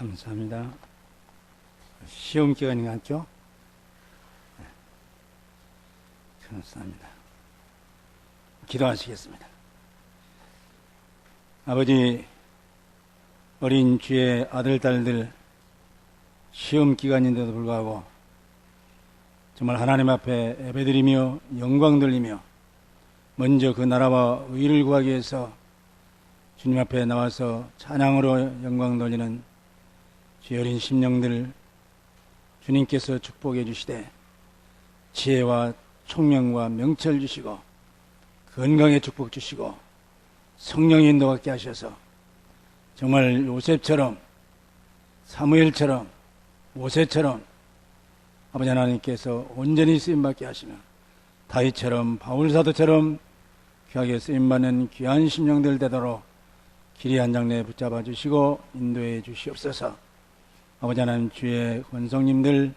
감사합니다. 시험 기간이 같죠? 네. 감사합니다. 기도하시겠습니다. 아버지, 어린 주의 아들, 딸들 시험 기간인데도 불구하고 정말 하나님 앞에 예배드리며 영광 돌리며 먼저 그 나라와 의를 구하기 위해서 주님 앞에 나와서 찬양으로 영광 돌리는 주의 어린 심령들 주님께서 축복해 주시되 지혜와 총명과 명철 주시고 건강의 축복 주시고 성령의 인도받게 하셔서 정말 요셉처럼 사무엘처럼 모세처럼 아버지 하나님께서 온전히 쓰임받게 하시며 다윗처럼 바울사도처럼 귀하게 쓰임받는 귀한 심령들 되도록 길이 한 장내 붙잡아 주시고 인도해 주시옵소서. 아버지 하나님, 주의 권성님들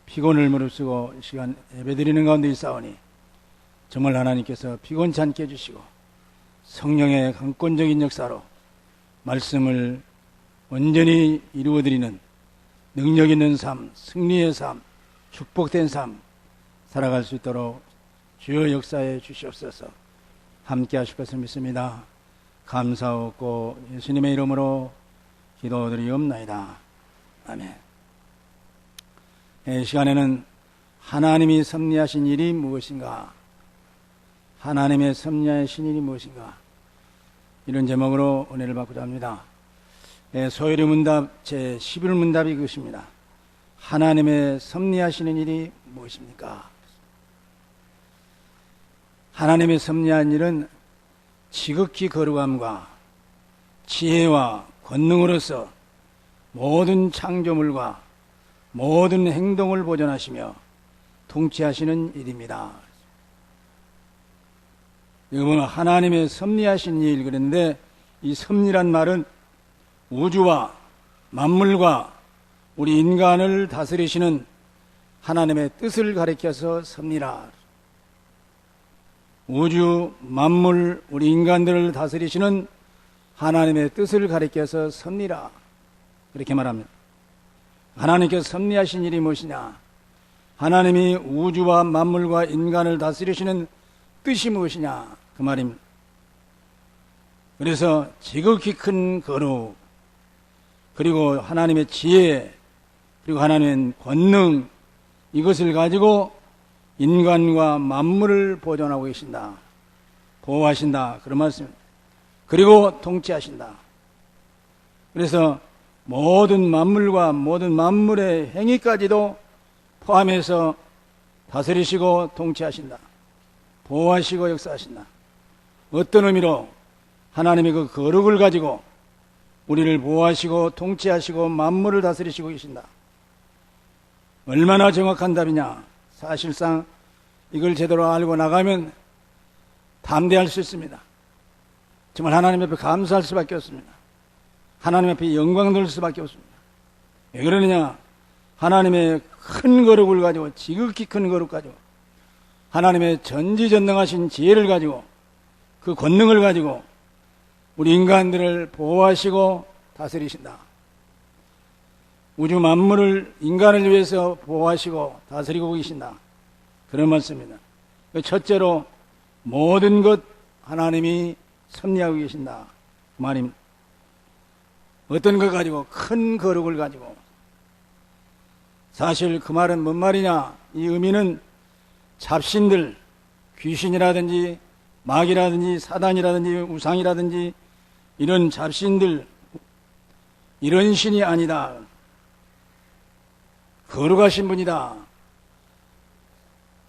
피곤을 무릅쓰고 이 시간 예배드리는 가운데 있사오니 정말 하나님께서 피곤치 않게 해주시고 성령의 강권적인 역사로 말씀을 온전히 이루어드리는 능력 있는 삶, 승리의 삶, 축복된 삶 살아갈 수 있도록 주여 역사해 주시옵소서. 함께 하실 것을 믿습니다. 감사하고 예수님의 이름으로 기도드리옵나이다. 아멘. 이 시간에는 하나님이 섭리하신 일이 무엇인가, 하나님의 섭리하신 일이 무엇인가, 이런 제목으로 은혜를 받고자 합니다. 소요리 문답 제11 문답이 그것입니다. 하나님의 섭리하시는 일이 무엇입니까? 하나님의 섭리한 일은 지극히 거룩함과 지혜와 권능으로서 모든 창조물과 모든 행동을 보존하시며 통치하시는 일입니다. 이건 하나님의 섭리하신 일, 그런데 이 섭리란 말은 우주와 만물과 우리 인간을 다스리시는 하나님의 뜻을 가리켜서 섭리라. 우주, 만물, 우리 인간들을 다스리시는 하나님의 뜻을 가리켜서 섭리라. 그렇게 말합니다. 하나님께서 섭리하신 일이 무엇이냐? 하나님이 우주와 만물과 인간을 다스리시는 뜻이 무엇이냐? 그 말입니다. 그래서 지극히 큰 거룩, 그리고 하나님의 지혜, 그리고 하나님의 권능, 이것을 가지고 인간과 만물을 보존하고 계신다, 보호하신다, 그런 말씀입니다. 그리고 통치하신다. 그래서 모든 만물과 모든 만물의 행위까지도 포함해서 다스리시고 통치하신다, 보호하시고 역사하신다. 어떤 의미로 하나님의 그 거룩을 가지고 우리를 보호하시고 통치하시고 만물을 다스리시고 계신다. 얼마나 정확한 답이냐? 사실상 이걸 제대로 알고 나가면 담대할 수 있습니다. 정말 하나님 앞에 감사할 수밖에 없습니다. 하나님 앞에 영광 돌릴 수밖에 없습니다. 왜 그러느냐? 하나님의 큰 거룩을 가지고, 지극히 큰 거룩 가지고, 하나님의 전지전능하신 지혜를 가지고, 그 권능을 가지고 우리 인간들을 보호하시고 다스리신다. 우주 만물을 인간을 위해서 보호하시고 다스리고 계신다, 그런 말씀입니다. 첫째로 모든 것 하나님이 섭리하고 계신다, 그 말입니다. 어떤 것 가지고? 큰 거룩을 가지고. 사실 그 말은 뭔 말이냐? 이 의미는 잡신들, 귀신이라든지 마귀라든지 사단이라든지 우상이라든지 이런 잡신들, 이런 신이 아니다. 거룩하신 분이다.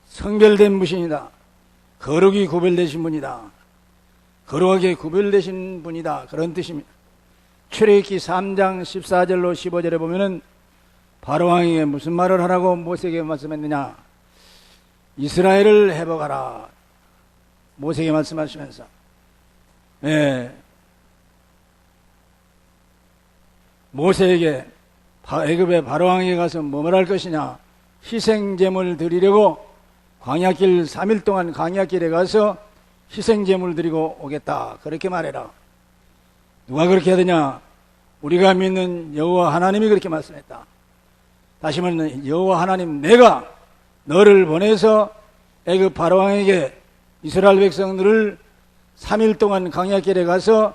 성별된 분이다. 거룩이 구별되신 분이다. 거룩하게 구별되신 분이다, 그런 뜻입니다. 출애굽기 3장 14절로 15절에 보면은 바로왕에게 무슨 말을 하라고 모세에게 말씀했느냐? 이스라엘을 회복하라, 모세에게 말씀하시면서, 모세에게 애굽의 바로왕에게 가서 뭐 할 것이냐? 희생제물 드리려고 광야길 3일 동안 광야길에 가서 희생제물 드리고 오겠다, 그렇게 말해라. 누가 그렇게 해야 되냐? 우리가 믿는 여호와 하나님이 그렇게 말씀했다. 다시 말하면 여호와 하나님 내가 너를 보내서 애굽 바로왕에게 이스라엘 백성들을 3일 동안 광야길에 가서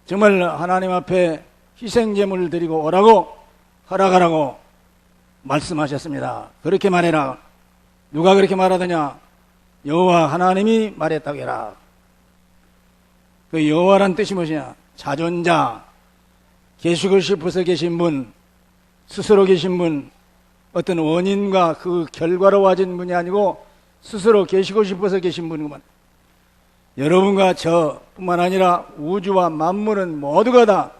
정말 하나님 앞에 희생제물을 드리고 오라고 허락하라고 말씀하셨습니다. 그렇게 말해라. 누가 그렇게 말하더냐? 여호와 하나님이 말했다고 해라. 그 여호와란 뜻이 무엇이냐? 자존자, 계시고 싶어서 계신 분, 스스로 계신 분, 어떤 원인과 그 결과로 와진 분이 아니고 스스로 계시고 싶어서 계신 분이구만. 여러분과 저뿐만 아니라 우주와 만물은 모두가 다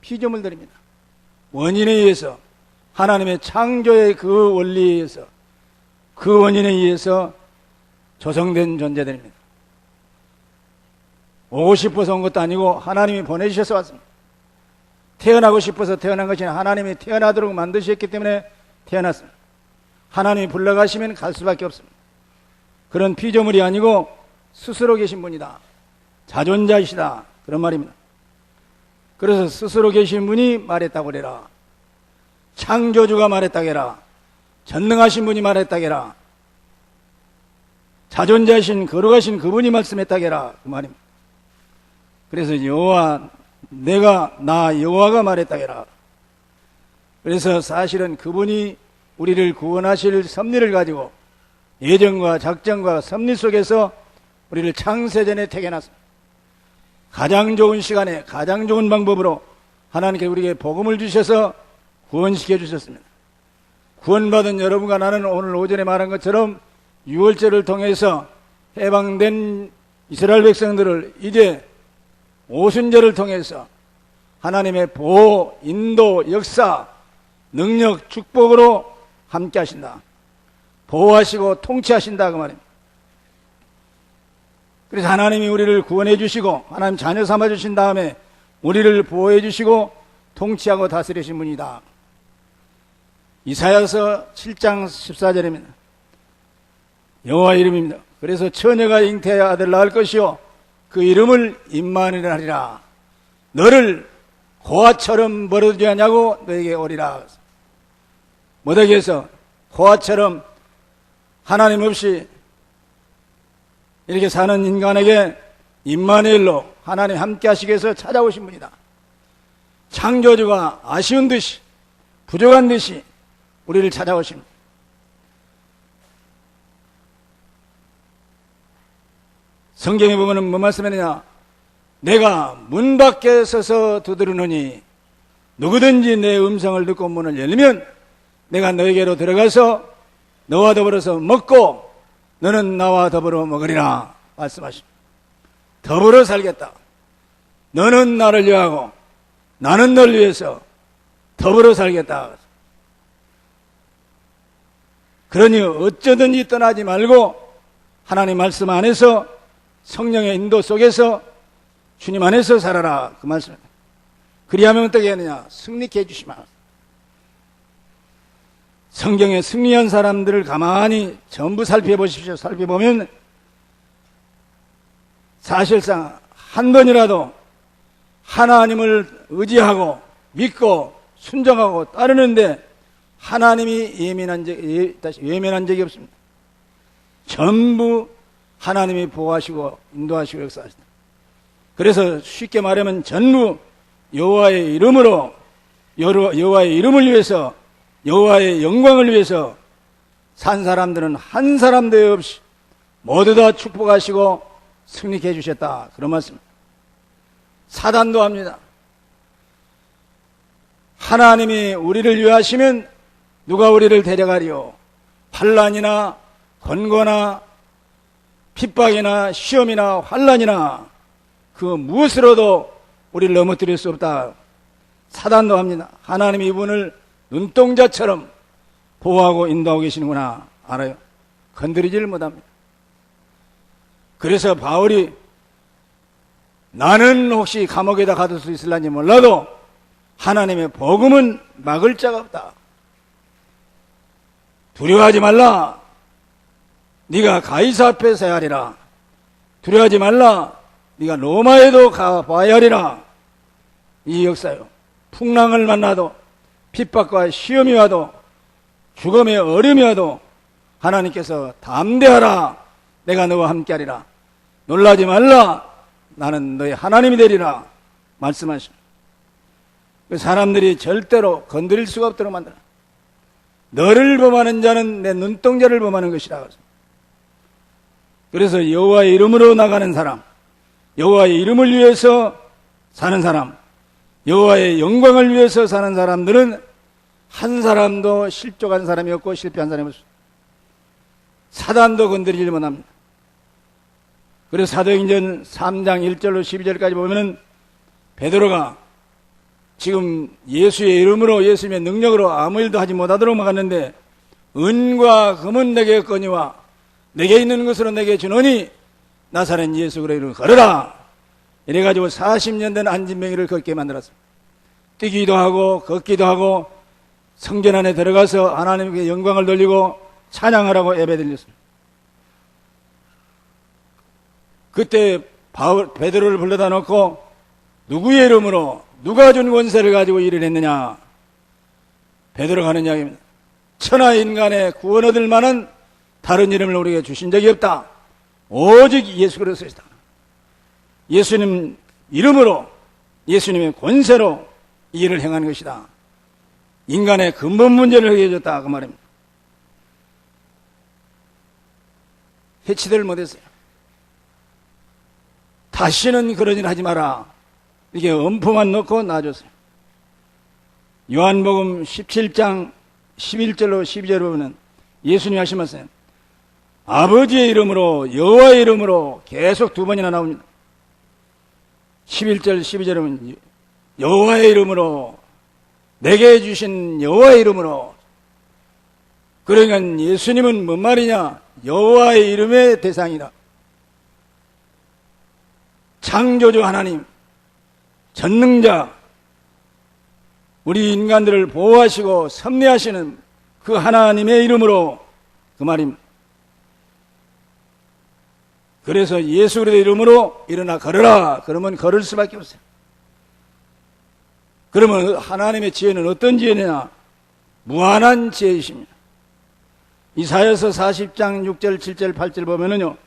피조물들입니다. 원인에 의해서, 하나님의 창조의 그 원리에 의해서, 그 원인에 의해서 조성된 존재들입니다. 오고 싶어서 온 것도 아니고 하나님이 보내주셔서 왔습니다. 태어나고 싶어서 태어난 것이 아니라 하나님이 태어나도록 만드셨기 때문에 태어났습니다. 하나님이 불러가시면 갈 수밖에 없습니다. 그런 피조물이 아니고 스스로 계신 분이다. 자존자이시다. 그런 말입니다. 그래서 스스로 계신 분이 말했다고 그래라. 창조주가 말했다고 해라. 전능하신 분이 말했다고 해라. 자존자이신 거룩하신 그분이 말씀했다고 해라. 그 말입니다. 그래서 여호와 내가 나 여호와가 말했다고 해라. 그래서 사실은 그분이 우리를 구원하실 섭리를 가지고 예정과 작정과 섭리 속에서 우리를 창세전에 택해놨습니다. 가장 좋은 시간에 가장 좋은 방법으로 하나님께 우리에게 복음을 주셔서 구원시켜 주셨습니다. 구원받은 여러분과 나는 오늘 오전에 말한 것처럼 유월절을 통해서 해방된 이스라엘 백성들을 이제 오순절을 통해서 하나님의 보호, 인도, 역사, 능력, 축복으로 함께 하신다. 보호하시고 통치하신다 그 말입니다. 그래서 하나님이 우리를 구원해 주시고 하나님 자녀 삼아 주신 다음에 우리를 보호해 주시고 통치하고 다스리신 분이다. 이사야서 7장 14절입니다. 여호와 이름입니다. 그래서 처녀가 잉태하여 아들 낳을 것이요 그 이름을 임마누엘 하리라. 너를 고아처럼 버려두지 않냐고 너에게 오리라. 못하게 해서 고아처럼 하나님 없이 이렇게 사는 인간에게 임마누엘로 하나님 함께 하시기 위해서 찾아오신 분이다. 창조주가 아쉬운 듯이 부족한 듯이 우리를 찾아오십니다. 성경에 보면 뭐 말씀했느냐? 내가 문 밖에 서서 두드리노니 누구든지 내 음성을 듣고 문을 열리면 내가 너에게로 들어가서 너와 더불어서 먹고 너는 나와 더불어 먹으리라 말씀하십니다. 더불어 살겠다. 너는 나를 위하고 나는 너를 위해서 더불어 살겠다. 그러니 어쩌든지 떠나지 말고 하나님 말씀 안에서 성령의 인도 속에서 주님 안에서 살아라 그 말씀입니다. 그리하면 어떻게 하느냐? 승리케 해주시마. 성경에 승리한 사람들을 가만히 전부 살펴보십시오. 살펴보면 사실상 한 번이라도 하나님을 의지하고 믿고 순종하고 따르는데 하나님이 외면한 적이 없습니다. 전부 하나님이 보호하시고 인도하시고 역사하신다. 그래서 쉽게 말하면 전부 여호와의 이름으로 여호와의 이름을 위해서 여호와의 영광을 위해서 산 사람들은 한 사람도 없이 모두 다 축복하시고 승리케 해주셨다. 그런 말씀입니다. 사단도 합니다. 하나님이 우리를 위하시면 누가 우리를 데려가리요? 환난이나 권고나 핍박이나 시험이나 환난이나 그 무엇으로도 우리를 넘어뜨릴 수 없다. 사단도 합니다. 하나님이 이분을 눈동자처럼 보호하고 인도하고 계시는구나 알아요. 건드리지를 못합니다. 그래서 바울이 나는 혹시 감옥에다 가둘 수 있을런지 몰라도 하나님의 복음은 막을 자가 없다. 두려워하지 말라. 네가 가이사 앞에 서야 하리라. 두려워하지 말라. 네가 로마에도 가봐야 하리라. 이 역사요. 풍랑을 만나도 핍박과 시험이 와도 죽음의 어려움이 와도 하나님께서 담대하라, 내가 너와 함께하리라, 놀라지 말라, 나는 너의 하나님이 되리라 말씀하십니다. 그 사람들이 절대로 건드릴 수가 없도록 만들어. 너를 범하는 자는 내 눈동자를 범하는 것이라. 그래서 여호와의 이름으로 나가는 사람, 여호와의 이름을 위해서 사는 사람, 여호와의 영광을 위해서 사는 사람들은 한 사람도 실족한 사람이 없고 실패한 사람이 없습니다. 사단도 건드리지 못합니다. 그래서 사도행전 3장 1절로 12절까지 보면은 베드로가 지금 예수의 이름으로, 예수님의 능력으로 아무 일도 하지 못하도록 막았는데, 은과 금은 내게 거니와 내게 있는 것으로 내게 주노니 나사렛 예수 그리스도의 이름을 걸어라. 이래가지고 40년 된 안진뱅이를 걷게 만들었습니다. 뛰기도 하고 걷기도 하고 성전 안에 들어가서 하나님께 영광을 돌리고 찬양하라고 예배 드렸습니다. 그때 베드로를 불러다 놓고 누구의 이름으로 누가 준 권세를 가지고 일을 했느냐? 베드로가 하는 이야기입니다. 천하 인간의 구원 얻을 만한 다른 이름을 우리에게 주신 적이 없다. 오직 예수 그리스도이다. 예수님 이름으로, 예수님의 권세로 이 일을 행한 것이다. 인간의 근본 문제를 해결해줬다, 그 말입니다. 해치들 못했어요. 다시는 그런 일 하지 마라, 이게 엄포만 넣고 놔줬어요. 요한복음 17장 11절로 12절을 보면 예수님이 하신 말씀, 아버지의 이름으로, 여호와의 이름으로 계속 두 번이나 나옵니다. 11절 12절에 보면 여호와의 이름으로, 내게 주신 여호와의 이름으로. 그러니까 예수님은 뭔 말이냐? 여호와의 이름의 대상이라. 창조주 하나님, 전능자, 우리 인간들을 보호하시고 섭리하시는 그 하나님의 이름으로, 그 말입니다. 그래서 예수 그리스도의 이름으로 일어나 걸어라. 그러면 걸을 수밖에 없어요. 그러면 하나님의 지혜는 어떤 지혜냐? 무한한 지혜이십니다. 이사야서 40장 6절 7절 8절 보면은요,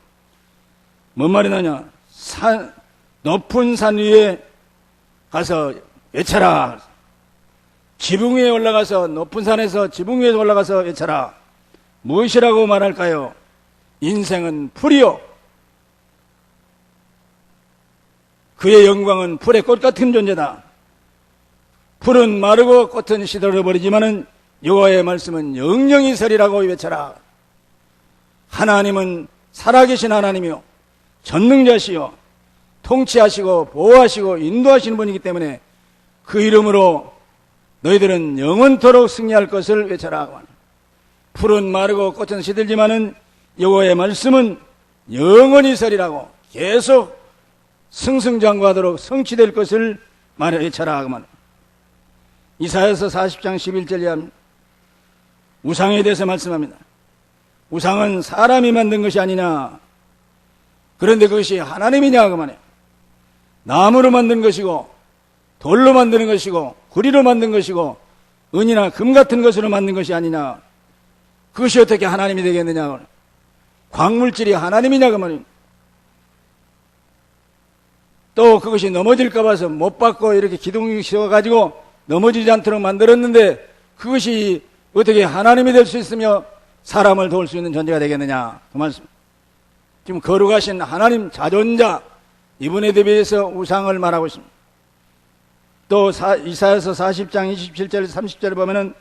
뭔 말이 나냐? 높은 산 위에 가서 외쳐라. 지붕 위에 올라가서, 높은 산에서 지붕 위에 올라가서 외쳐라. 무엇이라고 말할까요? 인생은 풀이요, 그의 영광은 풀의 꽃 같은 존재다. 풀은 마르고 꽃은 시들어버리지만은 여호와의 말씀은 영영이 서리라고 외쳐라. 하나님은 살아계신 하나님이요, 전능자시요, 통치하시고 보호하시고 인도하시는 분이기 때문에 그 이름으로 너희들은 영원토록 승리할 것을 외쳐라. 풀은 마르고 꽃은 시들지만은 여호와의 말씀은 영원히 서리라고, 계속 승승장구하도록 성취될 것을 말해 외쳐라. 이사야서 40장 11절에 우상에 대해서 말씀합니다. 우상은 사람이 만든 것이 아니냐? 그런데 그것이 하나님이냐? 그 말이에요. 나무로 만든 것이고, 돌로 만드는 것이고, 구리로 만든 것이고, 은이나 금 같은 것으로 만든 것이 아니냐? 그것이 어떻게 하나님이 되겠느냐? 광물질이 하나님이냐? 그 말이에요. 또 그것이 넘어질까 봐서 못 받고 이렇게 기둥이 씌워가지고 넘어지지 않도록 만들었는데 그것이 어떻게 하나님이 될 수 있으며 사람을 도울 수 있는 존재가 되겠느냐? 그 말씀. 지금 거룩하신 하나님 자존자, 이분에 대비해서 우상을 말하고 있습니다. 또 이사야서 40장 27절 30절을 보면은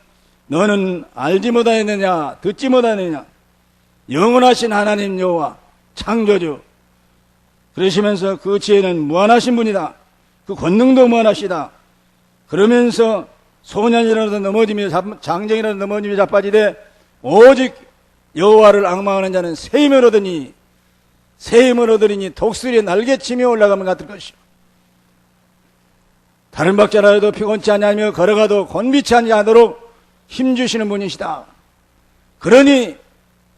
너는 알지 못하였느냐, 듣지 못하였느냐, 영원하신 하나님 여호와 창조주, 그러시면서 그 지혜는 무한하신 분이다, 그 권능도 무한하시다. 그러면서 소년이라도 넘어지며 장정이라도 넘어지며 자빠지되 오직 여호와를 앙망하는 자는 새 힘을 얻으니, 새 힘을 얻으리니 독수리의 날개치며 올라가면 같을 것이요, 다른 박자라도 피곤치 아니하며 걸어가도 곤비치 아니하도록 힘주시는 분이시다. 그러니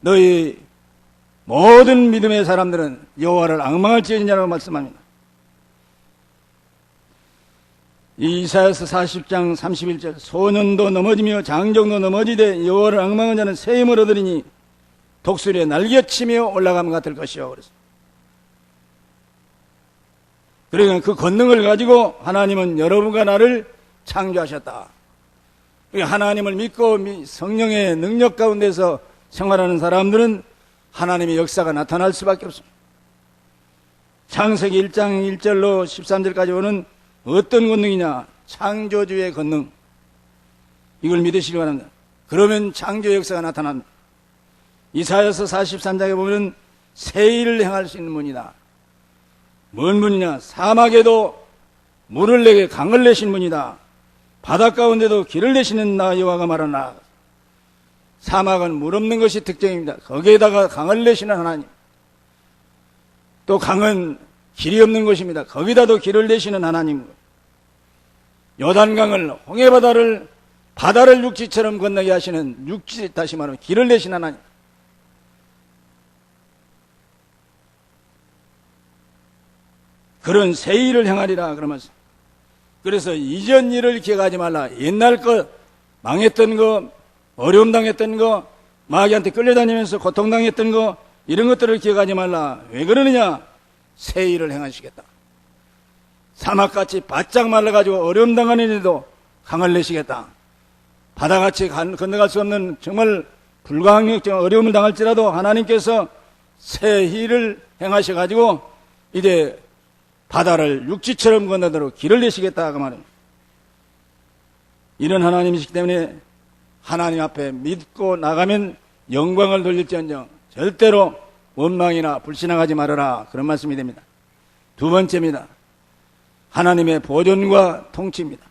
너희 모든 믿음의 사람들은 여호와를 앙망할지어니라고 말씀합니다. 이 이사야서 40장 31절 소년도 넘어지며 장정도 넘어지되 여호와를 앙망한 자는 새 힘을 얻으리니 독수리에 날개치며 올라감 같을 것이요. 그러니까 그 권능을 가지고 하나님은 여러분과 나를 창조하셨다. 하나님을 믿고 성령의 능력 가운데서 생활하는 사람들은 하나님의 역사가 나타날 수밖에 없습니다. 창세기 1장 1절로 13절까지 오는 어떤 권능이냐? 창조주의 권능. 이걸 믿으시기 바랍니다. 그러면 창조 역사가 나타납니다. 이사야서 43장에 보면 새 일을 행할 수 있는 분이다. 뭔 분이냐? 사막에도 물을 내게 강을 내신 분이다. 바닷 가운데도 길을 내시는 나 여호와가 말하나. 사막은 물 없는 것이 특징입니다. 거기에다가 강을 내시는 하나님. 또 강은 길이 없는 것입니다. 거기다도 길을 내시는 하나님. 요단강을 바다를 육지처럼 건너게 하시는 육지, 다시 말하면 길을 내신 하나님. 그런 새 일을 행하리라 그러면서, 그래서 이전 일을 기억하지 말라. 옛날 것, 망했던 거, 어려움 당했던 거, 마귀한테 끌려다니면서 고통당했던 거, 이런 것들을 기억하지 말라. 왜 그러느냐? 새 일을 행하시겠다. 사막같이 바짝 말라가지고 어려움 당하는 일도 강을 내시겠다. 바다같이 건너갈 수 없는 정말 불가항력적 어려움을 당할지라도 하나님께서 새 일을 행하셔가지고 이제 바다를 육지처럼 건너도록 길을 내시겠다 그 말입니다. 이런 하나님이시기 때문에 하나님 앞에 믿고 나가면 영광을 돌릴지언정 절대로 원망이나 불신앙하지 말아라, 그런 말씀이 됩니다. 두 번째입니다. 하나님의 보존과 통치입니다.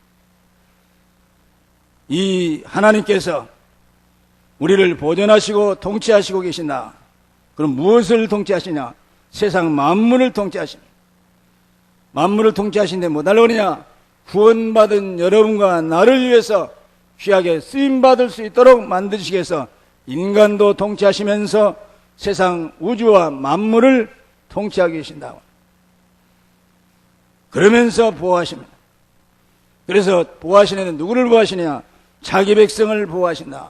이 하나님께서 우리를 보존하시고 통치하시고 계신다. 그럼 무엇을 통치하시냐? 세상 만물을 통치하십니다. 만물을 통치하시는데 뭐 하려고 그러냐? 구원받은 여러분과 나를 위해서 귀하게 쓰임받을 수 있도록 만드시기 위해서 인간도 통치하시면서 세상 우주와 만물을 통치하고 계신다고. 그러면서 보호하십니다. 그래서 보호하시는 누구를 보호하시냐? 자기 백성을 보호하신다.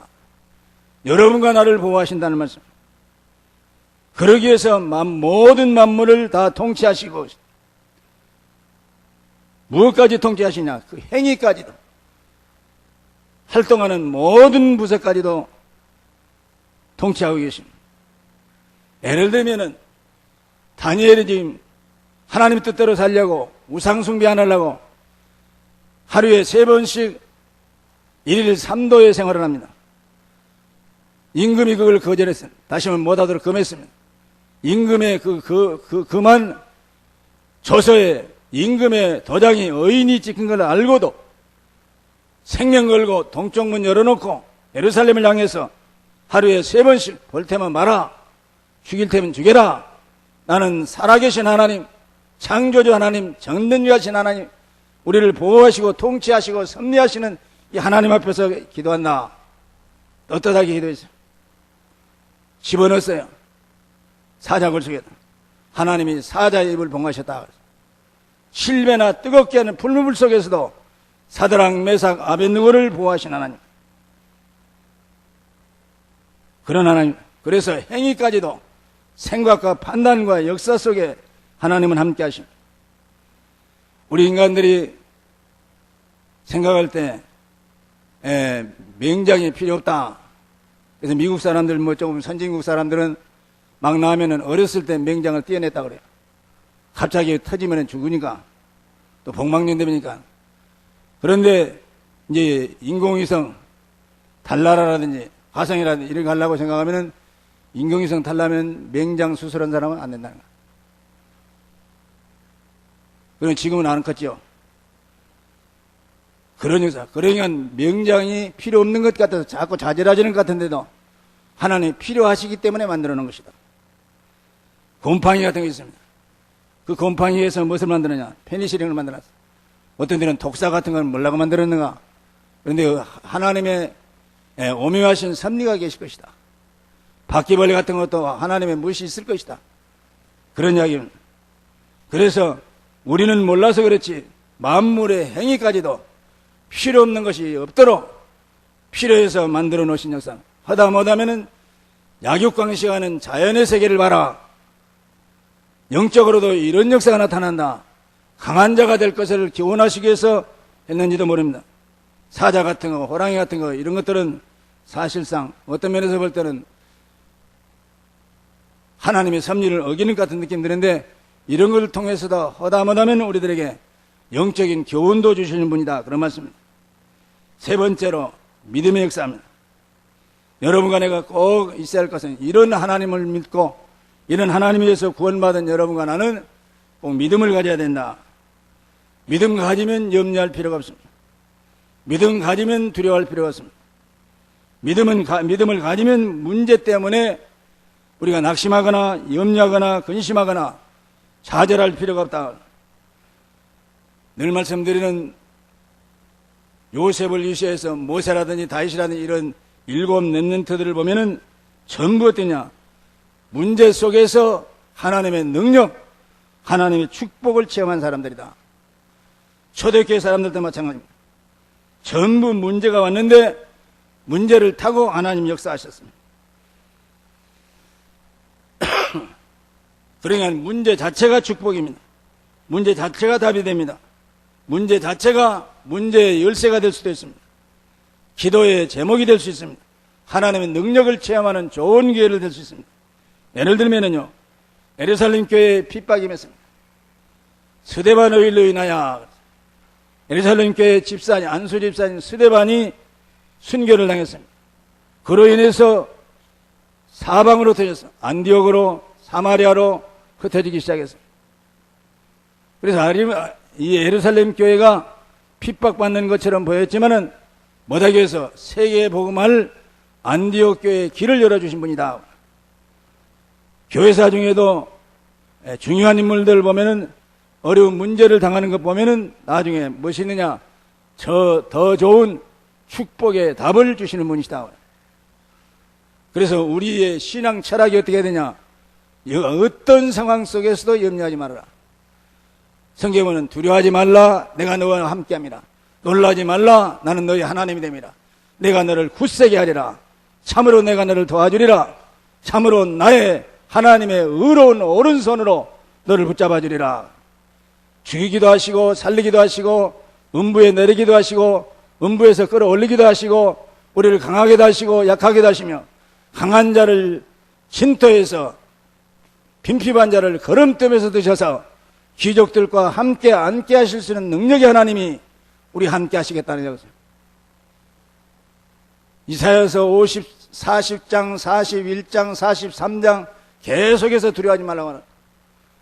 여러분과 나를 보호하신다는 말씀. 그러기 위해서 모든 만물을 다 통치하시고, 무엇까지 통치하시냐? 그 행위까지도, 활동하는 모든 부서까지도 통치하고 계십니다. 예를 들면은 다니엘이 지금 하나님 뜻대로 살려고 우상 숭배 안 하려고 하루에 3번씩 1일 3도의 생활을 합니다. 임금이 그걸 거절했습니다. 다시 말하면 못하도록 금했습니다. 임금의 그만 조서에 임금의 도장이 의인이 찍힌 걸 알고도 생명 걸고 동쪽문 열어놓고 예루살렘을 향해서 하루에 3번씩 볼 테면 마라, 죽일 테면 죽여라. 나는 살아계신 하나님, 창조주 하나님, 전능하신 하나님, 우리를 보호하시고 통치하시고 섭리하시는 이 하나님 앞에서 기도한다. 떳떳하게 기도했어요. 집어넣었어요. 사자굴 속에다. 하나님이 사자의 입을 봉하셨다. 실배나 뜨겁게 하는 풀무불 속에서도 사드락, 메삭, 아벳느고를 보호하신 하나님. 그런 하나님. 그래서 행위까지도 생각과 판단과 역사 속에 하나님은 함께 하십니다. 우리 인간들이 생각할 때 맹장이 필요 없다. 그래서 미국 사람들 조금 선진국 사람들은 막 나면은 어렸을 때 맹장을 떼어냈다 그래요. 갑자기 터지면 죽으니까, 또 복막년 되니까. 그런데 이제 인공위성 달나라라든지 화성이라든지 이렇게 가려고 생각하면은 인공위성 달라면 맹장 수술한 사람은 안 된다는 거야. 그럼 지금은 안 컸죠. 그런 역사. 그러니까 명장이 필요 없는 것 같아서 자꾸 자제하지는 것 같은데도 하나님이 필요하시기 때문에 만들어 놓은 것이다. 곰팡이 같은 게 있습니다. 그 곰팡이에서 무엇을 만드느냐? 페니실린을 만들었어. 어떤 데는 독사 같은 걸 뭐라고 만들었는가? 그런데 하나님의 오묘하신 섭리가 계실 것이다. 바퀴벌레 같은 것도 하나님의 무엇이 있을 것이다. 그런 이야기입니다. 그래서 우리는 몰라서 그렇지 만물의 행위까지도 필요 없는 것이 없도록 필요해서 만들어 놓으신 역사. 하다 못하면은 약육강식하는 자연의 세계를 봐라. 영적으로도 이런 역사가 나타난다. 강한 자가 될 것을 기원하시기 위해서 했는지도 모릅니다. 사자 같은 거, 호랑이 같은 거, 이런 것들은 사실상 어떤 면에서 볼 때는 하나님의 섭리를 어기는 것 같은 느낌이 드는데, 이런 것을 통해서도 하다 못하면 우리들에게 영적인 교훈도 주시는 분이다, 그런 말씀입니다. 세 번째로 믿음의 역사입니다. 여러분과 내가 꼭 있어야 할 것은, 이런 하나님을 믿고 이런 하나님에 의해서 구원받은 여러분과 나는 꼭 믿음을 가져야 된다. 믿음 가지면 염려할 필요가 없습니다. 믿음 가지면 두려워할 필요가 없습니다. 믿음을 가지면 문제 때문에 우리가 낙심하거나 염려하거나 근심하거나 좌절할 필요가 없다. 늘 말씀드리는 요셉을 유시해서 모세라든지 다윗이라든지 이런 7 렘넌트들을 보면은 전부 어떠냐? 문제 속에서 하나님의 능력, 하나님의 축복을 체험한 사람들이다. 초대교회 사람들도 마찬가지입니다. 전부 문제가 왔는데 문제를 타고 하나님 역사하셨습니다. 그러니까 문제 자체가 축복입니다. 문제 자체가 답이 됩니다. 문제 자체가 문제의 열쇠가 될 수도 있습니다. 기도의 제목이 될 수 있습니다. 하나님의 능력을 체험하는 좋은 기회를 될 수 있습니다. 예를 들면은요, 예루살렘 교회에 핍박이 맺습니다. 스데반의 일로 인하여 예루살렘 교회 집사님, 안수 집사님 스데반이 순교를 당했습니다. 그로 인해서 사방으로 터졌어. 안디옥으로, 사마리아로 흩어지기 시작했습니다. 그래서 이 예루살렘 교회가 핍박받는 것처럼 보였지만은 못하기 위해서 세계에 복음할 안디옥 교회의 길을 열어주신 분이다. 교회사 중에도 중요한 인물들 보면은 어려운 문제를 당하는 것 보면은 나중에 무엇이 있느냐? 더 좋은 축복의 답을 주시는 분이시다. 그래서 우리의 신앙 철학이 어떻게 되냐? 어떤 상황 속에서도 염려하지 말아라. 성경은 두려워하지 말라, 내가 너와 함께합니다. 놀라지 말라, 나는 너희 하나님이 됩니다. 내가 너를 굳세게 하리라. 참으로 내가 너를 도와주리라. 참으로 나의 하나님의 의로운 오른손으로 너를 붙잡아 주리라. 죽이기도 하시고 살리기도 하시고 음부에 내리기도 하시고 음부에서 끌어올리기도 하시고 우리를 강하게도 하시고 약하게도 하시며 강한 자를 진토에서 빈핍한 자를 거름뜸에서 드셔서 귀족들과 함께 앉게 하실 수 있는 능력의 하나님이 우리 함께 하시겠다는 것을. 이사야서 40장, 41장, 43장 계속해서 두려워하지 말라고 하는,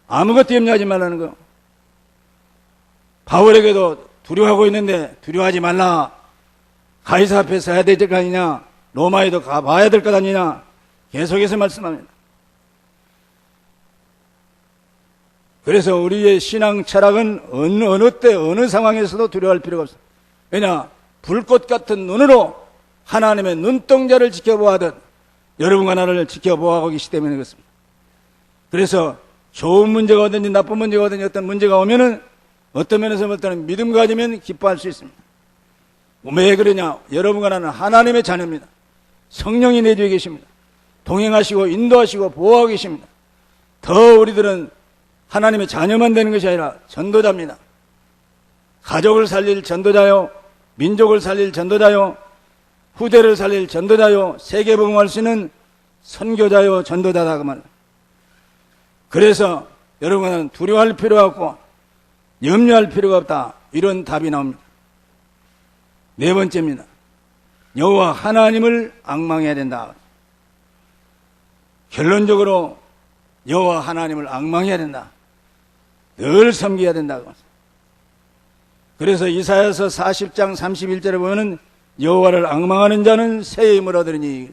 아무것도 염려하지 말라는 거예요. 바울에게도 두려워하고 있는데 두려워하지 말라. 가이사 앞에 서야 될 것 아니냐, 로마에도 가봐야 될 것 아니냐, 계속해서 말씀합니다. 그래서 우리의 신앙 철학은 어느 때 어느 상황에서도 두려워할 필요가 없어요. 왜냐? 불꽃 같은 눈으로 하나님의 눈동자를 지켜보아하듯 여러분과 나를 지켜보아하고 계시기 때문에 그렇습니다. 그래서 좋은 문제가 오든지 나쁜 문제가 오든지 어떤 문제가 오면은 어떤 면에서 볼 때는 믿음 가지면 기뻐할 수 있습니다. 왜 그러냐? 여러분과 나는 하나님의 자녀입니다. 성령이 내 주에 계십니다. 동행하시고 인도하시고 보호하고 계십니다. 더 우리들은 하나님의 자녀만 되는 것이 아니라 전도자입니다. 가족을 살릴 전도자요, 민족을 살릴 전도자요, 후대를 살릴 전도자요, 세계 복음할 수 있는 선교자요, 전도자다 그 말. 그래서 여러분은 두려워할 필요가 없고 염려할 필요가 없다, 이런 답이 나옵니다. 네 번째입니다. 여호와 하나님을 앙망해야 된다. 결론적으로 여호와 하나님을 앙망해야 된다. 늘 섬겨야 된다고. 그래서 이사야서 40장 31절에 보면은 여호와를 앙망하는 자는 새 힘을 얻으리니,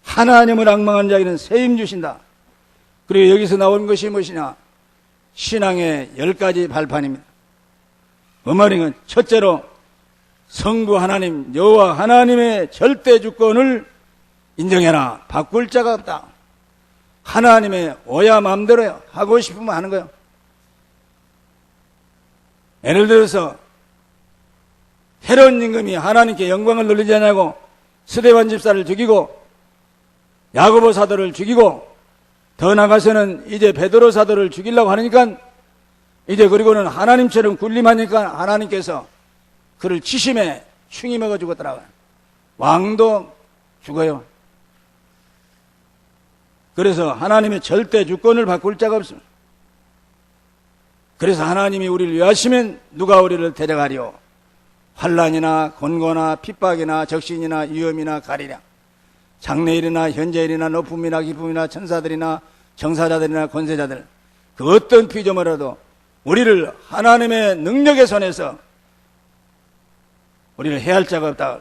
하나님을 앙망하는 자에게는 새 힘 주신다. 그리고 여기서 나온 것이 무엇이냐? 신앙의 10가지 발판입니다. 그 말은 첫째로 성부 하나님 여호와 하나님의 절대 주권을 인정해라. 바꿀 자가 없다. 하나님의 오야 마음대로 하고 싶으면 하는 거예요. 예를 들어서 헤롯 임금이 하나님께 영광을 돌리지 않냐고 스데반 집사를 죽이고 야고보 사도를 죽이고 더 나가서는 이제 베드로 사도를 죽이려고 하니까 이제 그리고는 하나님처럼 군림하니까 하나님께서 그를 치심에 충이 먹어 죽었더라고요. 왕도 죽어요. 그래서 하나님의 절대 주권을 바꿀 자가 없습니다. 그래서 하나님이 우리를 위하시면 누가 우리를 데려가리요? 환난이나 곤고나 핍박이나 적신이나 위험이나 가리랴. 장래일이나 현재일이나 높음이나 기쁨이나 천사들이나 정사자들이나 권세자들 그 어떤 피조물이라도 우리를 하나님의 능력의 손에서 우리를 해할 자가 없다.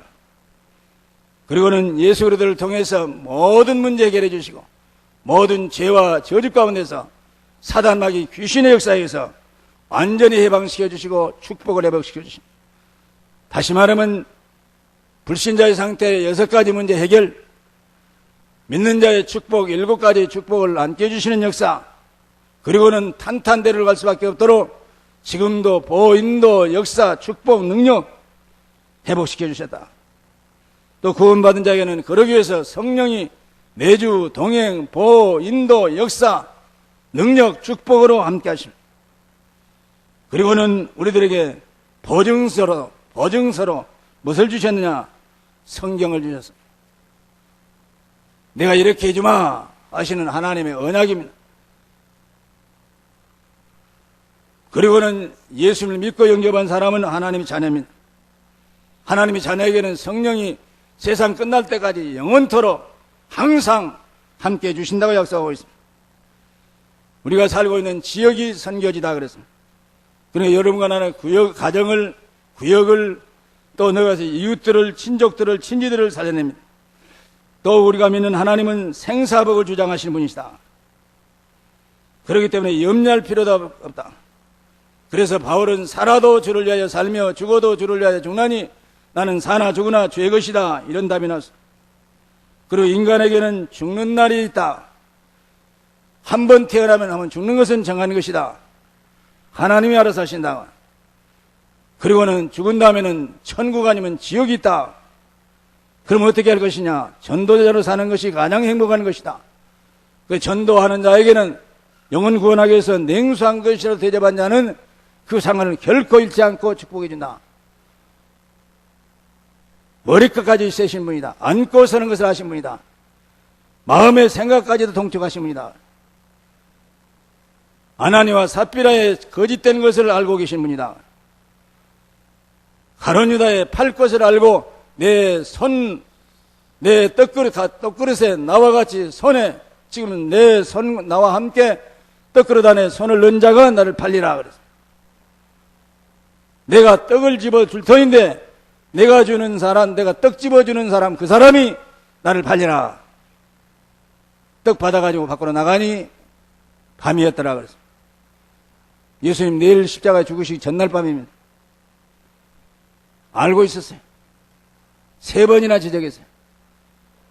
그리고는 예수 그리스도를 통해서 모든 문제 해결해 주시고 모든 죄와 저주 가운데서 사단 마귀 귀신의 역사에서 완전히 해방시켜 주시고 축복을 회복시켜 주십니다. 다시 말하면 불신자의 상태의 6가지 문제 해결, 믿는 자의 축복 7가지 축복을 안겨주시는 역사, 그리고는 탄탄대로를 갈 수밖에 없도록 지금도 보호, 인도, 역사, 축복, 능력 회복시켜 주셨다. 또 구원받은 자에게는 그러기 위해서 성령이 내주, 동행, 보호, 인도, 역사, 능력, 축복으로 함께 하십니다. 그리고는 우리들에게 보증서로 무엇을 주셨느냐? 성경을 주셨습니다. 내가 이렇게 해주마 하시는 하나님의 언약입니다. 그리고는 예수를 믿고 영접한 사람은 하나님의 자녀입니다. 하나님의 자녀에게는 성령이 세상 끝날 때까지 영원토록 항상 함께 해주신다고 약속하고 있습니다. 우리가 살고 있는 지역이 선교지다 그랬습니다. 그러니까 여러분과 나는 구역을 또 나가서 이웃들을, 친족들을, 친지들을 살려냅니다. 또 우리가 믿는 하나님은 생사복을 주장하시는 분이시다. 그렇기 때문에 염려할 필요도 없다. 그래서 바울은 살아도 주를 위하여 살며 죽어도 주를 위하여 죽나니 나는 사나 죽으나 주의 것이다. 이런 답이 나왔습니다. 그리고 인간에게는 죽는 날이 있다. 한 번 태어나면 한번 죽는 것은 정한 것이다. 하나님이 알아서 하신다. 그리고는 죽은 다음에는 천국 아니면 지옥이 있다. 그럼 어떻게 할 것이냐? 전도자로 사는 것이 가장 행복한 것이다. 그 전도하는 자에게는 영혼 구원하기 위해서 냉수한 것이라도 대접한 자는 그 상을 결코 잃지 않고 축복해 준다. 머리끝까지 세신 분이다. 안고 서는 것을 하신 분이다. 마음의 생각까지도 동촉하신 분이다. 아나니와 삽비라의 거짓된 것을 알고 계신 분이다. 가룟 유다의 팔 것을 알고 내 떡그릇에 나와 같이 손에 지금 내 손 나와 함께 떡그릇 안에 손을 넣은 자가 나를 팔리라 그랬어. 내가 떡을 집어 줄 터인데 내가 주는 사람, 내가 떡 집어 주는 사람, 그 사람이 나를 팔리라. 떡 받아가지고 밖으로 나가니 밤이었더라 그랬어. 예수님 내일 십자가에 죽으시기 전날 밤입니다. 알고 있었어요. 3번이나 지적했어요.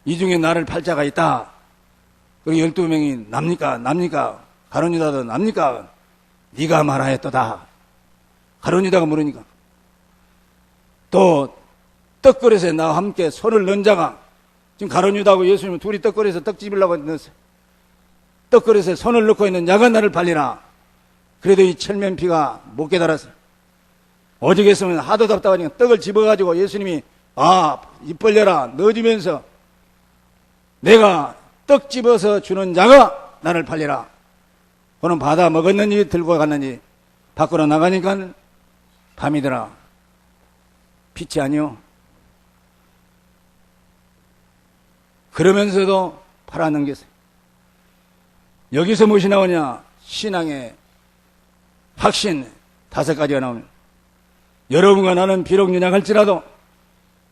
이 중에 나를 팔 자가 있다. 그리고 12명이 납니까? 가룟 유다도 납니까? 네가 말하였도다. 가룟 유다가 물으니까. 또 떡그릇에 나와 함께 손을 넣은 자가, 지금 가룟 유다하고 예수님은 둘이 떡그릇에서 떡 집으려고 넣었어요. 떡그릇에 손을 넣고 있는 자가 나를 팔리라. 그래도 이 철면피가 못 깨달았어요. 오죽했으면 하도 답답하니까 떡을 집어가지고 예수님이 입 벌려라 넣어주면서 내가 떡 집어서 주는 자가 나를 팔리라. 그는 받아 먹었는지 들고 갔는지 밖으로 나가니까 밤이더라. 빛이 아니요. 그러면서도 팔아넘겼어요. 여기서 무엇이 나오냐? 신앙의 확신 5가지가 나옵니다. 여러분과 나는 비록 연약할지라도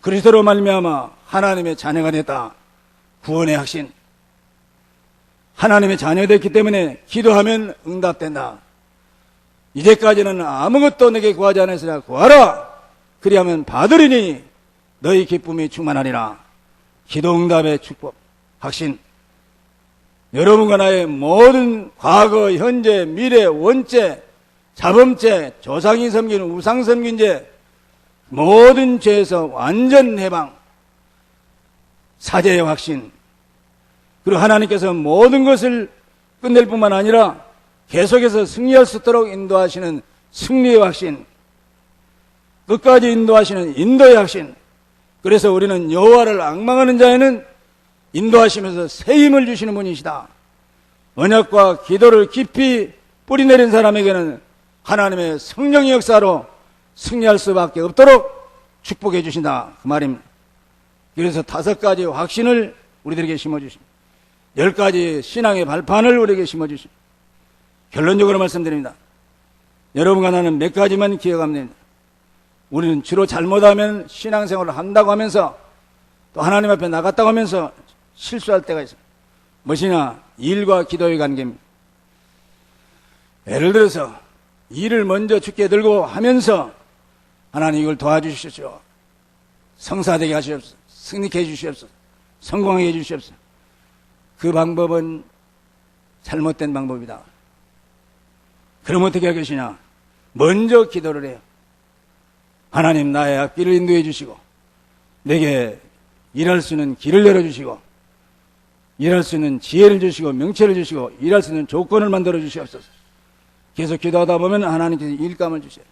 그리스도로 말미암아 하나님의 자녀가 됐다. 구원의 확신. 하나님의 자녀가 됐기 때문에 기도하면 응답된다. 이제까지는 아무것도 내게 구하지 않았으나 구하라. 그리하면 받으리니 너희 기쁨이 충만하리라. 기도 응답의 축복, 확신. 여러분과 나의 모든 과거, 현재, 미래, 원죄, 자범죄, 조상이 섬기는 우상 섬긴 죄, 모든 죄에서 완전 해방, 사죄의 확신, 그리고 하나님께서 모든 것을 끝낼 뿐만 아니라 계속해서 승리할 수 있도록 인도하시는 승리의 확신, 끝까지 인도하시는 인도의 확신. 그래서 우리는 여호와를 앙망하는 자에는 인도하시면서 새 힘을 주시는 분이시다. 언약과 기도를 깊이 뿌리내린 사람에게는 하나님의 성령의 역사로 승리할 수밖에 없도록 축복해 주신다, 그 말입니다. 그래서 5가지 확신을 우리들에게 심어주십니다. 10가지 신앙의 발판을 우리에게 심어주십니다. 결론적으로 말씀드립니다. 여러분과 나는 몇 가지만 기억하면 됩니다. 우리는 주로 잘못하면 신앙생활을 한다고 하면서 또 하나님 앞에 나갔다고 하면서 실수할 때가 있어요. 무엇이냐? 일과 기도의 관계입니다. 예를 들어서 일을 먼저 주께 들고 하면서 하나님 이걸 도와주십시오, 성사되게 하시옵소서, 승리케 해주시옵소서, 성공하게 해주시옵소서. 그 방법은 잘못된 방법이다. 그럼 어떻게 할 것이냐? 먼저 기도를 해요. 하나님, 나의 앞길을 인도해 주시고 내게 일할 수 있는 길을 열어주시고 일할 수 있는 지혜를 주시고 명체를 주시고 일할 수 있는 조건을 만들어 주시옵소서. 계속 기도하다 보면 하나님께서 일감을 주셔요.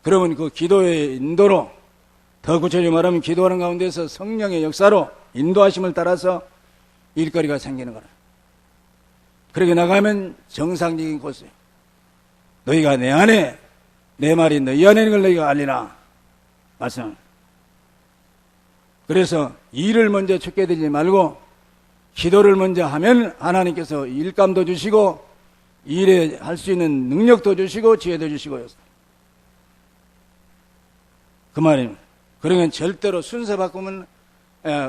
그러면 그 기도의 인도로, 더 구체적으로 말하면 기도하는 가운데서 성령의 역사로 인도하심을 따라서 일거리가 생기는 거라. 그렇게 나가면 정상적인 곳이에요. 너희가 내 안에, 내 말이 너희 안에 있는 걸 너희가 알리라 말씀. 그래서 일을 먼저 쫓게 되지 말고 기도를 먼저 하면 하나님께서 일감도 주시고 일에 할 수 있는 능력도 주시고 지혜도 주시고요. 그 말입니다. 그러면 절대로 순서 바꾸면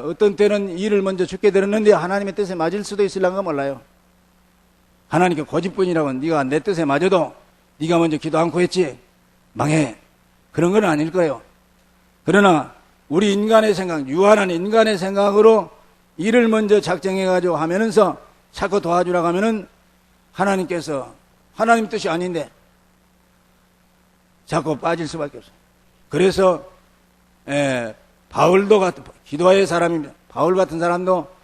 어떤 때는 일을 먼저 죽게 되었는데 하나님의 뜻에 맞을 수도 있을랑가 몰라요. 하나님께 고집뿐이라고 네가 내 뜻에 맞아도 네가 먼저 기도 않고 했지 망해, 그런 건 아닐 거예요. 그러나 우리 인간의 생각, 유한한 인간의 생각으로 일을 먼저 작정해가지고 하면서 자꾸 도와주라고 하면은 하나님께서 하나님 뜻이 아닌데 자꾸 빠질 수밖에 없어요. 그래서 바울도 같은 기도의 사람입니다. 바울 같은 사람도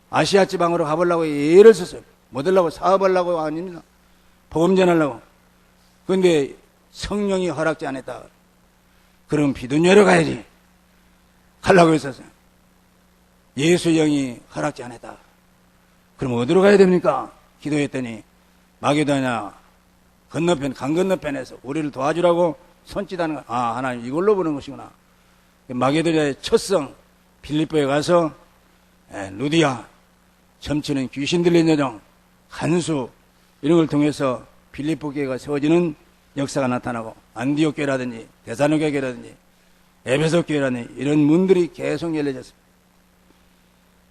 아시아 지방으로 가보려고 예를 썼어요. 뭐 하려고? 사업하려고 아닙니다. 복음 전하려고. 그런데 성령이 허락지 않았다. 그럼 비두녀로 가야지. 가려고 했었어요. 예수 영이 허락지 않았다. 그럼 어디로 가야 됩니까? 기도했더니 마게도냐 건너편, 강 건너편에서 우리를 도와주라고 손짓하는 거. 아, 하나님 이걸로 보는 것이구나. 마게도냐의 첫 성 빌립보에 가서 루디아, 점치는 귀신 들린 여정, 간수 이런 걸 통해서 빌립보 교회가 세워지는 역사가 나타나고 안디옥 교회라든지 데살로니가 교회라든지 에베소 교회라든지 이런 문들이 계속 열려졌습니다.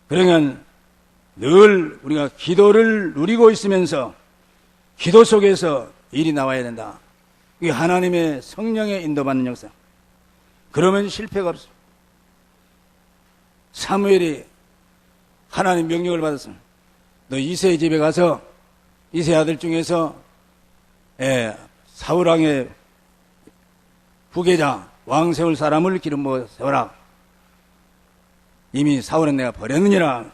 그러면 늘 우리가 기도를 누리고 있으면서 기도 속에서 일이 나와야 된다. 이게 하나님의 성령의 인도받는 역사. 그러면 실패가 없어. 사무엘이 하나님 명령을 받았습니다. 너 이새의 집에 가서 이새 아들 중에서 사울왕의 후계자 왕 세울 사람을 기름 부어 세워라. 이미 사울은 내가 버렸느니라.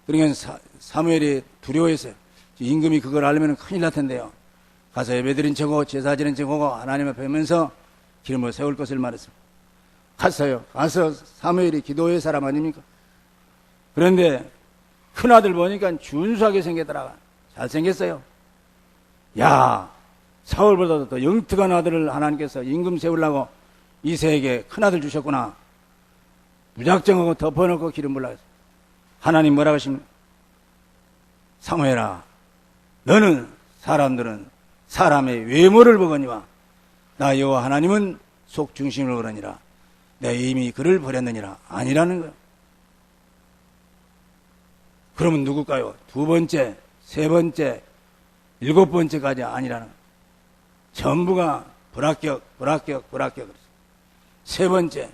그러니까 사무엘이 두려워했어요. 임금이 그걸 알면 큰일 날 텐데요. 가서 예배드린 척하고 제사 지낸 척하고 하나님 앞에 오면서 기름을 세울 것을 말했습니다. 갔어요. 가서 사무엘이 기도의 사람 아닙니까? 그런데 큰아들 보니까 준수하게 생겼더라. 잘생겼어요. 야, 사울보다도 더 영특한 아들을 하나님께서 임금 세우려고 이새에게 큰아들 주셨구나. 무작정하고 덮어놓고 기름 불라 했어요. 하나님 뭐라고 하십니까? 사무엘아, 너는 사람들은 사람의 외모를 보거니와 나 여호와 하나님은 속 중심을 보느니라. 내가 이미 그를 버렸느니라. 아니라는 거예요. 그러면 누굴까요? 2번째, 3번째, 7번째까지 아니라는 거예요. 전부가 불합격. 3번째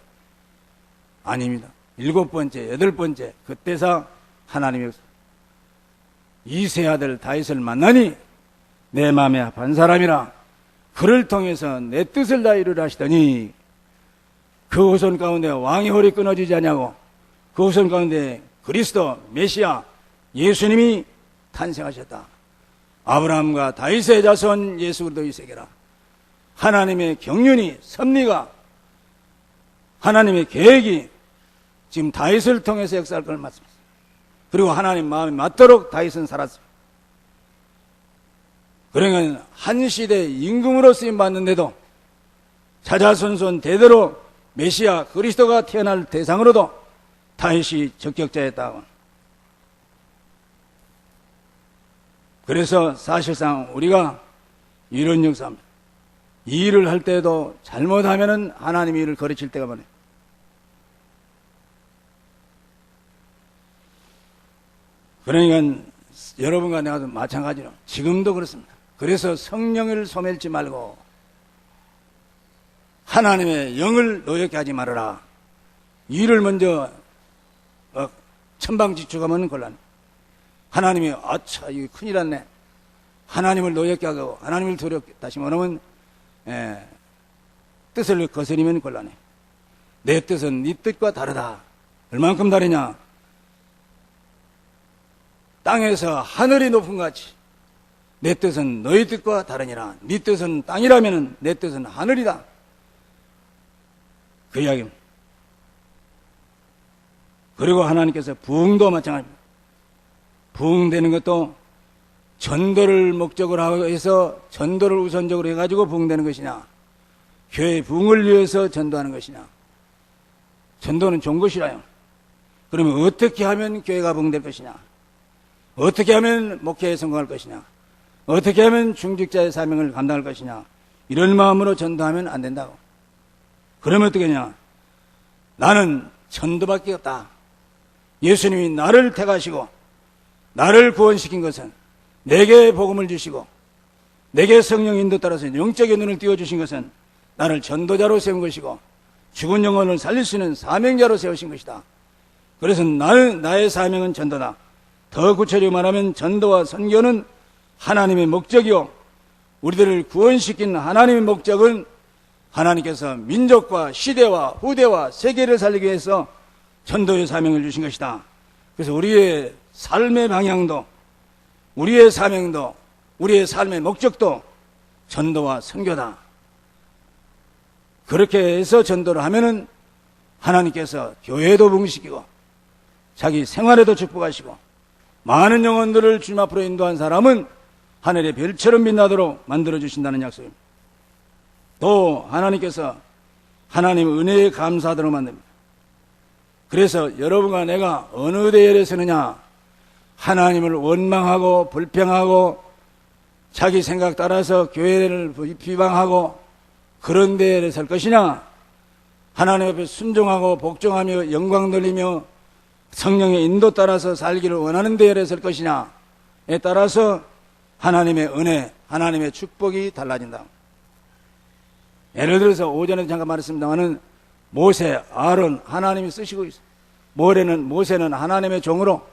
아닙니다. 7번째, 8번째 그때서 하나님이 이새 아들 다윗을 만나니 내 마음에 합한 사람이라 그를 통해서 내 뜻을 다 이루라 하시더니 그 후손 가운데 왕의 홀이 끊어지지 않냐고. 그 후손 가운데 그리스도 메시아 예수님이 탄생하셨다. 아브라함과 다윗의 자손 예수 그리스도의 세계라. 하나님의 경륜이 섭리가 하나님의 계획이 지금 다윗을 통해서 역사할 걸 맞습니다. 그리고 하나님 마음에 맞도록 다윗은 살았습니다. 그러니까 한 시대 임금으로 쓰임 받는데도 자자손손 대대로 메시아 그리스도가 태어날 대상으로도 다윗이 적격자였다고. 그래서 사실상 우리가 이런 역사입니다. 이 일을 할 때도 잘못하면은 하나님이 이를 가르칠 때가 많아요. 그러니까 여러분과 내가 마찬가지로 지금도 그렇습니다. 그래서 성령을 소멸치 말고 하나님의 영을 노엽게 하지 말아라. 이를 먼저 천방지축하면 곤란. 하나님이 아차 이거 큰일 났네. 하나님을 노엽게 하고 하나님을 두렵게 다시 말하면 뜻을 거스리면 곤란해. 내 뜻은 네 뜻과 다르다. 얼만큼 다르냐? 땅에서 하늘이 높은 것 같이 내 뜻은 너희 뜻과 다르니라. 네 뜻은 땅이라면 내 뜻은 하늘이다. 그 이야기입니다. 그리고 하나님께서 부흥도 마찬가지입니다. 부흥되는 것도 전도를 목적으로 해서 전도를 우선적으로 해가지고 부흥되는 것이냐, 교회의 부흥을 위해서 전도하는 것이냐. 전도는 좋은 것이라요. 그러면 어떻게 하면 교회가 부흥될 것이냐, 어떻게 하면 목회에 성공할 것이냐, 어떻게 하면 중직자의 사명을 감당할 것이냐, 이런 마음으로 전도하면 안 된다고. 그러면 어떻게 하냐? 나는 전도밖에 없다. 예수님이 나를 택하시고 나를 구원시킨 것은, 내게 복음을 주시고 내게 성령 인도 따라서 영적인 눈을 띄워주신 것은 나를 전도자로 세운 것이고 죽은 영혼을 살릴 수 있는 사명자로 세우신 것이다. 그래서 나의 사명은 전도다. 더 구체적으로 말하면 전도와 선교는 하나님의 목적이요, 우리들을 구원시킨 하나님의 목적은 하나님께서 민족과 시대와 후대와 세계를 살리기 위해서 전도의 사명을 주신 것이다. 그래서 우리의 삶의 방향도, 우리의 사명도, 우리의 삶의 목적도 전도와 선교다. 그렇게 해서 전도를 하면은 하나님께서 교회도 부흥시키고 자기 생활에도 축복하시고 많은 영혼들을 주님 앞으로 인도한 사람은 하늘의 별처럼 빛나도록 만들어주신다는 약속입니다. 또 하나님께서 하나님의 은혜에 감사하도록 만듭니다. 그래서 여러분과 내가 어느 대열에 서느냐, 하나님을 원망하고 불평하고 자기 생각 따라서 교회를 비방하고 그런 대열에 설 것이냐, 하나님 앞에 순종하고 복종하며 영광 돌리며 성령의 인도 따라서 살기를 원하는 대열에 설 것이냐에 따라서 하나님의 은혜, 하나님의 축복이 달라진다. 예를 들어서 오전에 잠깐 말했습니다마는 모세, 아론 하나님이 쓰시고 있어요. 모세는 하나님의 종으로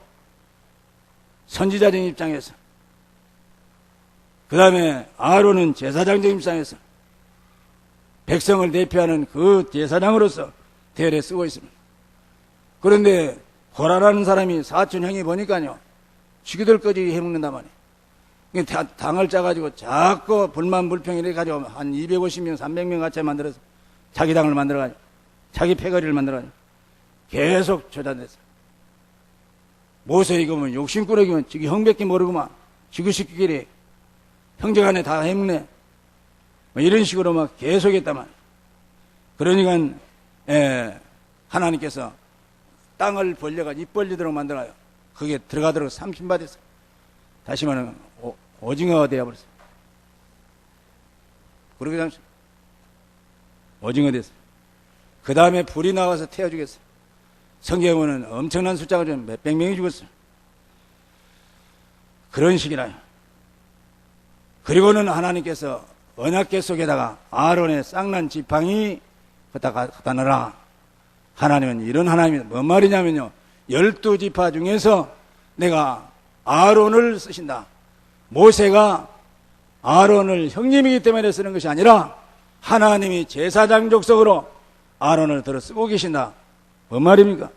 선지자적인 입장에서, 그 다음에 아론은 제사장적인 입장에서 백성을 대표하는 그 제사장으로서 대열에 쓰고 있습니다. 그런데 고라라는 사람이 사촌 형이 보니까요, 죽이들까지 해먹는단 말이에요. 당을 짜가지고 자꾸 불만 불평 이렇게 가지고 한 250명 300명 같이 만들어서 자기 당을 만들어가지고 자기 패거리를 만들어가지고 계속 조작됐어요. 모세 이거 뭐 욕심꾸러기면 지기 형밖에 모르구만, 지구시키기리 형제간에 다 해먹네, 뭐 이런 식으로 막 계속 했단 말이에요. 그러니까 하나님께서 땅을 벌려가지고 입 벌리도록 만들어요. 그게 들어가도록 삼킨받았어요. 다시 말하면 오징어가 되어버렸어요. 그렇게 잠시 오징어 됐어요. 그 다음에 불이 나와서 태워 죽였어요. 성경에 보면 엄청난 숫자가 좀 몇백 명이 죽었어요. 그런 식이라요. 그리고는 하나님께서 언약궤 속에다가 아론의 쌍난 지팡이 갖다 넣어라. 하나님은 이런 하나님입니다. 뭔 말이냐면요, 12지파 중에서 내가 아론을 쓰신다. 모세가 아론을 형님이기 때문에 쓰는 것이 아니라 하나님이 제사장 족속으로 아론을 들어 쓰고 계신다. 뭔 말입니까?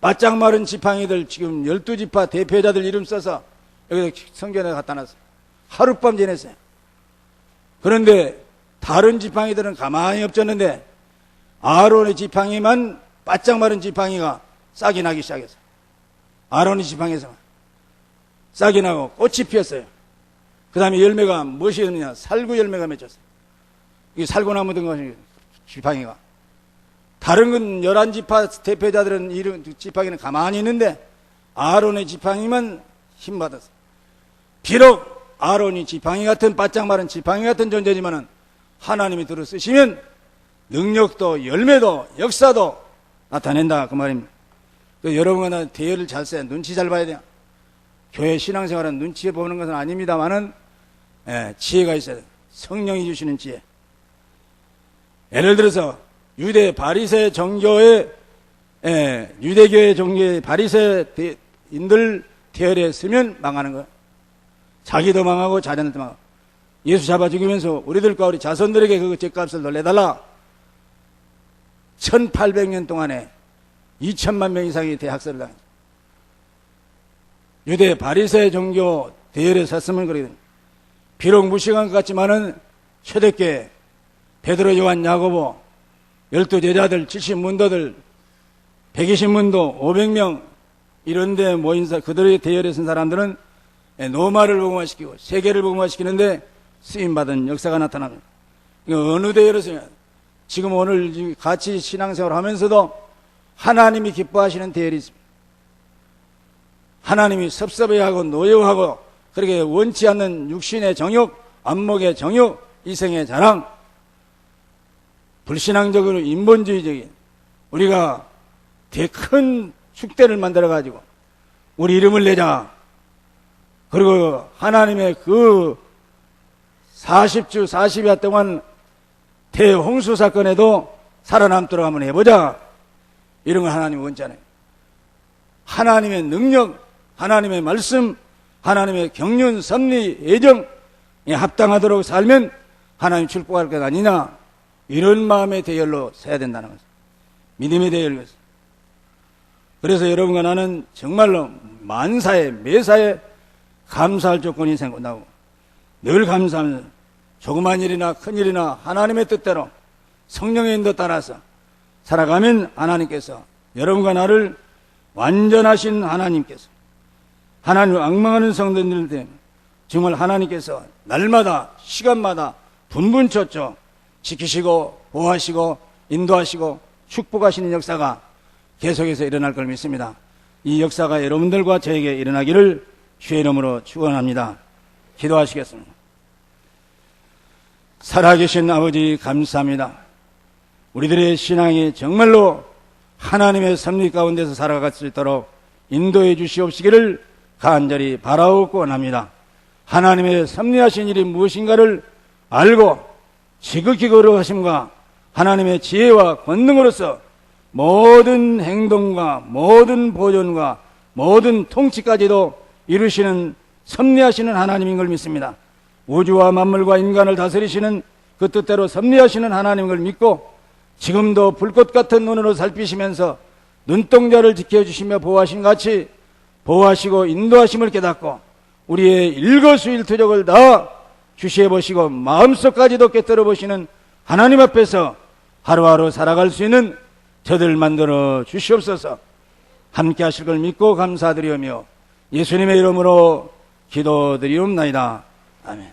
바짝 마른 지팡이들 지금 12지파 대표자들 이름 써서 여기서 성경에 갖다 놨어요. 하룻밤 지냈어요. 그런데 다른 지팡이들은 가만히 없었는데 아론의 지팡이만 바짝 마른 지팡이가 싹이 나기 시작했어요. 아론의 지팡이에서 싹이 나고 꽃이 피었어요. 그 다음에 열매가 무엇이었느냐? 살구 열매가 맺혔어요. 이게 살구나무 든 것이 지팡이가. 다른 건 11지파 대표자들은 이런 지팡이는 가만히 있는데 아론의 지팡이만 힘받았어요. 비록 아론이 지팡이 같은 바짝 마른 지팡이 같은 존재지만은 하나님이 들어 쓰시면 능력도 열매도 역사도 나타낸다 그 말입니다. 여러분은 대열을 잘 써야 눈치 잘 봐야 돼요. 교회 신앙생활은 눈치 보는 것은 아닙니다만은 지혜가 있어야 돼요. 성령이 주시는 지혜. 예를 들어서 유대 바리새 종교의 유대교의 종교의 바리새인들 대열에 쓰면 망하는 거예요. 자기도 망하고 자녀들도 망하고. 예수 잡아 죽이면서 우리들과 우리 자손들에게 그 죗값을 돌려달라. 1800년 동안에 2000만 명 이상이 대학살을 당했어요. 유대 바리새 종교 대열에 섰으면 그러거든요. 비록 무식한 것 같지만은 초대교회 베드로 요한 야고보 12제자들 70문도들 120문도 500명 이런데 모인 그들의 대열에 선 사람들은 노마를 복음화시키고 세계를 복음화시키는데 쓰임받은 역사가 나타납니다. 어느 대열에서 지금 오늘 같이 신앙생활 하면서도 하나님이 기뻐하시는 대열이 있습니다. 하나님이 섭섭해하고 노여워하고 그렇게 원치 않는 육신의 정욕, 안목의 정욕, 이생의 자랑, 불신앙적으로 인본주의적인 우리가 되게 큰 축대를 만들어가지고 우리 이름을 내자. 그리고 하나님의 그 40주 40야 동안 대홍수 사건에도 살아남도록 한번 해보자. 이런 걸 하나님이 원치 않아요. 하나님의 능력, 하나님의 말씀, 하나님의 경륜, 섭리, 애정에 합당하도록 살면 하나님 축복할 것 아니냐. 이런 마음의 대열로 서야 된다는 거죠. 믿음의 대열로서. 그래서 여러분과 나는 정말로 만사에 매사에 감사할 조건이 생긴다고. 늘 감사하면서 조그만 일이나 큰 일이나 하나님의 뜻대로 성령의 인도 따라서 살아가면 하나님께서 여러분과 나를 완전하신 하나님께서 하나님을 앙망하는 성도들 때문에 정말 하나님께서 날마다 시간마다 분분초초 지키시고 보호하시고 인도하시고 축복하시는 역사가 계속해서 일어날 걸 믿습니다. 이 역사가 여러분들과 저에게 일어나기를 주의 이름으로 축원합니다. 기도하시겠습니다. 살아계신 아버지 감사합니다. 우리들의 신앙이 정말로 하나님의 섭리 가운데서 살아갈 수 있도록 인도해 주시옵시기를 간절히 바라옵고 원합니다. 하나님의 섭리하신 일이 무엇인가를 알고 지극히 거룩하심과 하나님의 지혜와 권능으로서 모든 행동과 모든 보존과 모든 통치까지도 이루시는 섭리하시는 하나님인 걸 믿습니다. 우주와 만물과 인간을 다스리시는 그 뜻대로 섭리하시는 하나님인 걸 믿고 지금도 불꽃 같은 눈으로 살피시면서 눈동자를 지켜주시며 보호하신 같이 보호하시고 인도하심을 깨닫고 우리의 일거수일투족을 다 주시해 보시고 마음속까지도 깨뜨려 보시는 하나님 앞에서 하루하루 살아갈 수 있는 저들 만들어 주시옵소서. 함께 하실 걸 믿고 감사드리오며 예수님의 이름으로 기도드리옵나이다. 아멘.